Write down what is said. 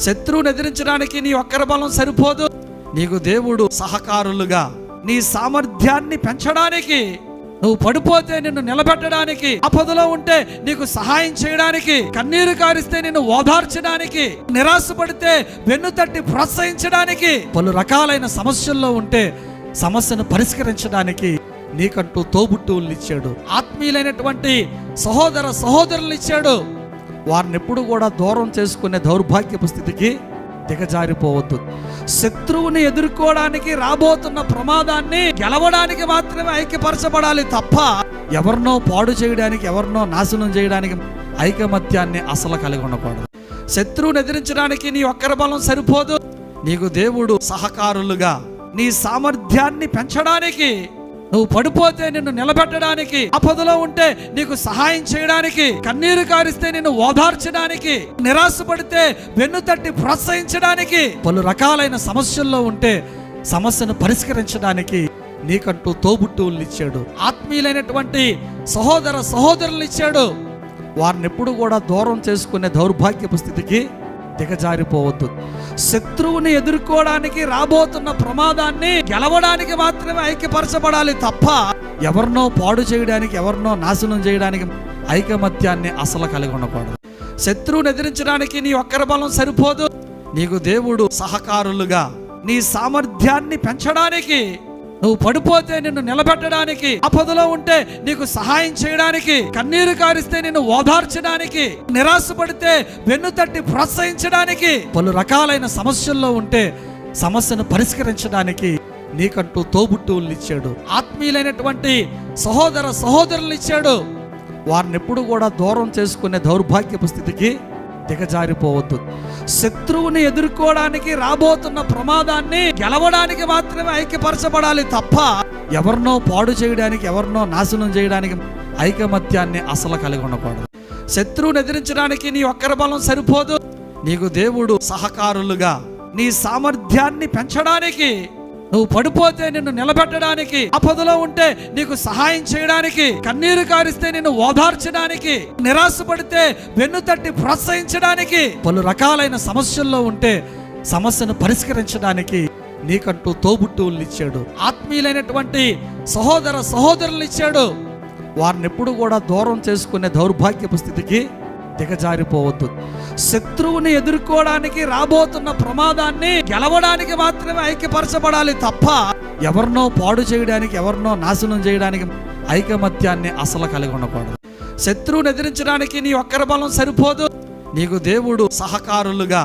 శత్రువుని ఎదిరించడానికి నీ ఒక్కరి బలం సరిపోదు. నీకు దేవుడు సహకారులుగా నీ సామర్థ్యాన్ని పెంచడానికి, నువ్వు పడిపోతే నిన్ను నిలబెట్టడానికి, ఆపదలో ఉంటే నీకు సహాయం చేయడానికి, కన్నీరు కారిస్తే నిన్ను ఓదార్చడానికి, నిరాశపడితే వెన్ను తట్టి ప్రోత్సహించడానికి, పలు రకాలైన సమస్యల్లో ఉంటే సమస్యను పరిష్కరించడానికి నీకంటూ తోబుట్టువుల్ని ఇచ్చాడు. ఆత్మీయులైనటువంటి సహోదర సహోదరులను ఇచ్చాడు. వారిని ఎప్పుడు కూడా దూరం చేసుకునే దౌర్భాగ్యపు స్థితికి దిగజారిపోవద్దు. శత్రువుని ఎదుర్కోవడానికి, రాబోతున్న ప్రమాదాన్ని గెలవడానికి మాత్రమే ఐక్యపరచబడాలి తప్ప ఎవరినో పాడు చేయడానికి, ఎవరినో నాశనం చేయడానికి ఐకమత్యాన్ని అసలు కలిగి ఉండకూడదు. శత్రువుని ఎదిరించడానికి నీ ఒక్కరి బలం సరిపోదు. నీకు దేవుడు సహకారులుగా నీ సామర్థ్యాన్ని పెంచడానికి, నువ్వు పడిపోతే నిన్ను నిలబెట్టడానికి, ఆపదలో ఉంటే నీకు సహాయం చేయడానికి, కన్నీరు కారిస్తే నిన్ను ఓదార్చడానికి, నిరాశపడితే వెన్ను తట్టి ప్రోత్సహించడానికి, పలు రకాలైన సమస్యల్లో ఉంటే సమస్యను పరిష్కరించడానికి నీకంటూ తోబుట్టువుల్ని ఇచ్చాడు. ఆత్మీయులైనటువంటి సహోదర సహోదరులను ఇచ్చాడు. వారిని ఎప్పుడు కూడా దూరం చేసుకునే దౌర్భాగ్యపు స్థితికి దిగజారిపోవద్దు. శత్రువుని ఎదుర్కోవడానికి, రాబోతున్న ప్రమాదాన్ని గెలవడానికి మాత్రమే ఐక్యపరచబడాలి తప్ప ఎవరినో పాడు చేయడానికి, ఎవరినో నాశనం చేయడానికి ఐకమత్యాన్ని అసలు కలిగి ఉండకూడదు. శత్రువుని ఎదిరించడానికి నీ ఒక్కరి బలం సరిపోదు. నీకు దేవుడు సహకారులుగా నీ సామర్థ్యాన్ని పెంచడానికి, నువ్వు పడిపోతే నిన్ను నిలబెట్టడానికి, ఆపదలో ఉంటే నీకు సహాయం చేయడానికి, కన్నీరు కారిస్తే నిన్ను ఓదార్చడానికి, నిరాశపడితే వెన్ను తట్టి ప్రోత్సహించడానికి, పలు రకాలైన సమస్యల్లో ఉంటే సమస్యను పరిష్కరించడానికి నీకంటూ తోబుట్టువుల్ని ఇచ్చాడు. ఆత్మీయులైనటువంటి సహోదర సహోదరులను ఇచ్చాడు. వారిని ఎప్పుడు కూడా దూరం చేసుకునే దౌర్భాగ్యపు స్థితికి దిగజారిపోవద్దు. శత్రువుని ఎదుర్కోవడానికి, రాబోతున్న ప్రమాదాన్ని గెలవడానికి మాత్రమే ఐక్యపరచబడాలి తప్ప ఎవరినో పాడు చేయడానికి, ఎవరినో నాశనం చేయడానికి ఐకమత్యాన్ని అసలు కలిగి ఉండకూడదు. శత్రువుని ఎదిరించడానికి నీ ఒక్కరి బలం సరిపోదు. నీకు దేవుడు సహకారులుగా నీ సామర్థ్యాన్ని పెంచడానికి, నువ్వు పడిపోతే నిన్ను నిలబెట్టడానికి, ఆపదలో ఉంటే నీకు సహాయం చేయడానికి, కన్నీరు కారిస్తే నిన్ను ఓదార్చడానికి, నిరాశపడితే వెన్ను తట్టి ప్రోత్సహించడానికి, పలు రకాలైన సమస్యల్లో ఉంటే సమస్యను పరిష్కరించడానికి నీకంటూ తోబుట్టువుల్ని ఇచ్చాడు. ఆత్మీయులైనటువంటి సహోదర సహోదరులను ఇచ్చాడు. వారిని ఎప్పుడు కూడా దూరం చేసుకునే దౌర్భాగ్యపు స్థితికి దిగజారిపోవద్దు. శత్రువుని ఎదుర్కోవడానికి, రాబోతున్న ప్రమాదాన్ని గెలవడానికి మాత్రమే ఐక్యపరచబడాలి తప్ప ఎవరినో పాడు చేయడానికి, ఎవరినో నాశనం చేయడానికి ఐకమత్యాన్ని అసలు కలిగి ఉండకూడదు. శత్రువుని ఎదిరించడానికి నీ ఒక్కరి బలం సరిపోదు. నీకు దేవుడు సహకారులుగా